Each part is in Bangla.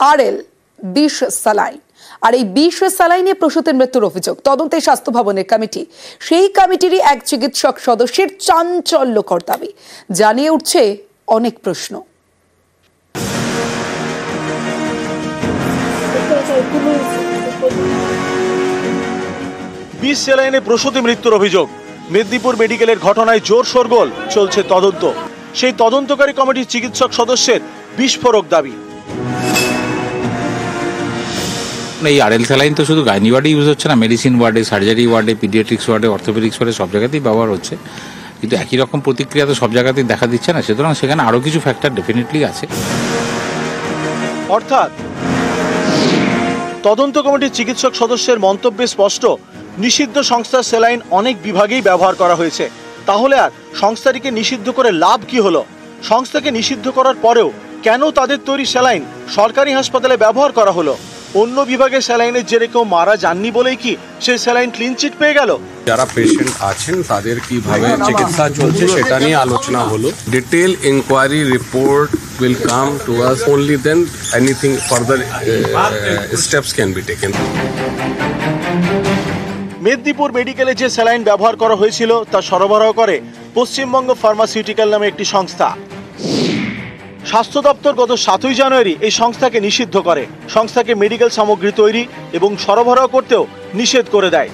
আরএল বিষ স্যালাইন। আর এই বিষ স্যালাইনে প্রসূতির মৃত্যুর অভিযোগ তদন্তে স্বাস্থ্য ভবনের কমিটি। সেই কমিটিরই এক চিকিৎসক সদস্যের চাঞ্চল্যকর দাবি জানিয়ে উঠছে অনেক প্রশ্ন। বিষ স্যালাইনে প্রসূতি মৃত্যুর অভিযোগ। মেদিনীপুর মেডিকেলের ঘটনায় জোর শোরগোল, চলছে তদন্ত। সেই তদন্তকারী কমিটির চিকিৎসক সদস্যের বিস্ফোরক দাবি। এই আরএল স্যালাইন তো শুধু গাইনি ওয়ার্ডে ইউজ হচ্ছে না, মেডিসিন ওয়ার্ডে, সার্জারি ওয়ার্ডে, পিডিয়াট্রিক্স ওয়ার্ডে, অর্থোপেডিক্স ওয়ার্ডে সব জায়গাতেই ব্যবহার হচ্ছে, কিন্তু একই রকম প্রতিক্রিয়া তো সব জায়গাতেই দেখা দিচ্ছে না। সুতরাং সেখানে আরও কিছু ফ্যাক্টর ডেফিনেটলি আছে। অর্থাৎ তদন্ত কমিটির চিকিৎসক সদস্যের মন্তব্যে স্পষ্ট, নিষিদ্ধ সংস্থার স্যালাইন অনেক বিভাগেই ব্যবহার করা হয়েছে। তাহলে আর সংস্থাটিকে নিষিদ্ধ করে লাভ কি হলো? সংস্থাকে নিষিদ্ধ করার পরেও কেন তাদের তৈরি স্যালাইন সরকারি হাসপাতালে ব্যবহার করা হলো? অন্য বিভাগে স্যালাইনের জেরে কেউ মারা যাননি বলেই কি সেই স্যালাইন ক্লিন চিট পেয়ে গেল? যারা পেশেন্ট আছেন তাদের কিভাবে চিকিৎসা চলছে সেটা নিয়ে আলোচনা হলো। Detail inquiry report will come to us, only then anything further steps can be taken. Medinipur মেডিকেলে যে স্যালাইন ব্যবহার করা হয়েছিল তা সরবরাহ করে পশ্চিমবঙ্গ ফার্মাসিউটিক্যাল নামে একটি সংস্থা। স্বাস্থ্য দপ্তর গত 7ই জানুয়ারি এই সংস্থাকে নিষিদ্ধ করে। সংস্থাকে মেডিকেল সামগ্রী তৈরি এবং সরবরাহ করতেও নিষেধ করে দেয়।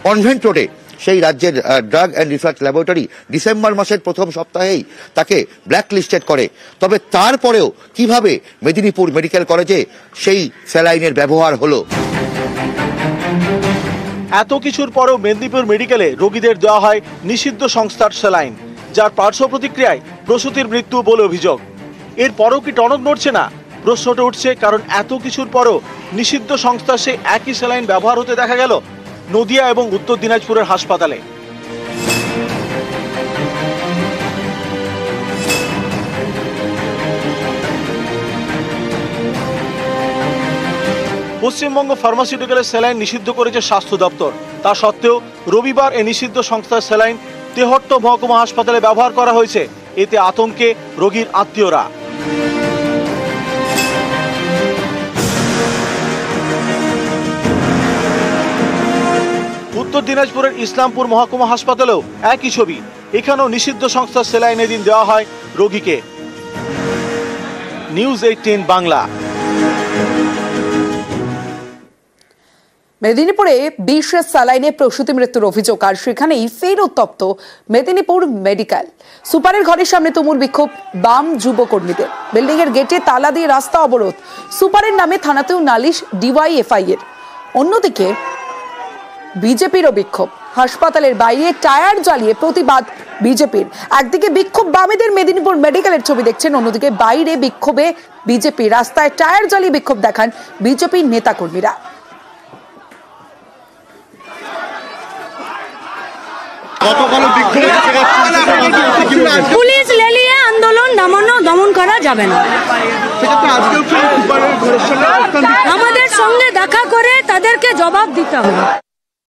কনভেন্ট রোডে সেই রাজ্যের drug and research laboratory December মাসের প্রথম সপ্তাহেই তাকে ব্ল্যাক লিস্টেড করে। তবে তারপরেও কিভাবে মেদিনীপুর মেডিকেল কলেজে সেই স্যালাইনের ব্যবহার হলো? এত কিছুর পরেও মেদিনীপুর মেডিকেলে রোগীদের দেওয়া হয় নিষিদ্ধ সংস্থার স্যালাইন, যার পার্শ্ব প্রতিক্রিয়ায় প্রসূতির মৃত্যু বলে অভিযোগ। এরপরও কি টনক নড়ছে না? প্রশ্নটা উঠছে কারণ এত কিছুর পরও নিষিদ্ধ সংস্থার সেই একই স্যালাইন ব্যবহার হতে দেখা গেল নদিয়া এবং উত্তর দিনাজপুরের হাসপাতালে। পশ্চিমবঙ্গ ফার্মাসিউটিক্যালের স্যালাইন নিষিদ্ধ করেছে স্বাস্থ্য দপ্তর। তা সত্ত্বেও রবিবার এই নিষিদ্ধ সংস্থার স্যালাইন তেহট্ট মহকুমা হাসপাতালে ব্যবহার করা হয়েছে। এতে আতঙ্কে রোগীর আত্মীয়রা। উত্তর দিনাজপুরের ইসলামপুর মহকুমা হাসপাতালেও একই ছবি। এখানেও নিষিদ্ধ সংস্থার স্যালাইন এদিন দেওয়া হয় রোগীকে। নিউজ 18 বাংলা। মেদিনীপুরে বিষ স্যালাইনে প্রসূতি মৃত্যুর অভিযোগ, আর সেখানেই ফের উত্তপ্ত মেদিনীপুর মেডিকেল। সুপারের ঘরের সামনে তুমুল বিক্ষোভ বাম যুবকর্মীদের। বিল্ডিং এর গেটে তালা দিয়ে রাস্তা অবরোধ। সুপারের নামে থানাতেও নালিশ ডিওয়াইএফআই এর। অন্যদিকে বিজেপিরও বিক্ষোভ। হাসপাতালের বাইরে টায়ার জ্বালিয়ে প্রতিবাদ বিজেপির। একদিকে বিক্ষোভ বামেদের মেদিনীপুর মেডিকেলের ছবি দেখছেন, অন্যদিকে বাইরে বিক্ষোভে বিজেপি। রাস্তায় টায়ার জ্বালিয়ে বিক্ষোভ দেখান বিজেপির নেতাকর্মীরা। পুলিশ লেলিয়ে আন্দোলন দমন করা যাবে না। আমাদের সঙ্গে দেখা করে তাদেরকে জবাব দিতে হবে।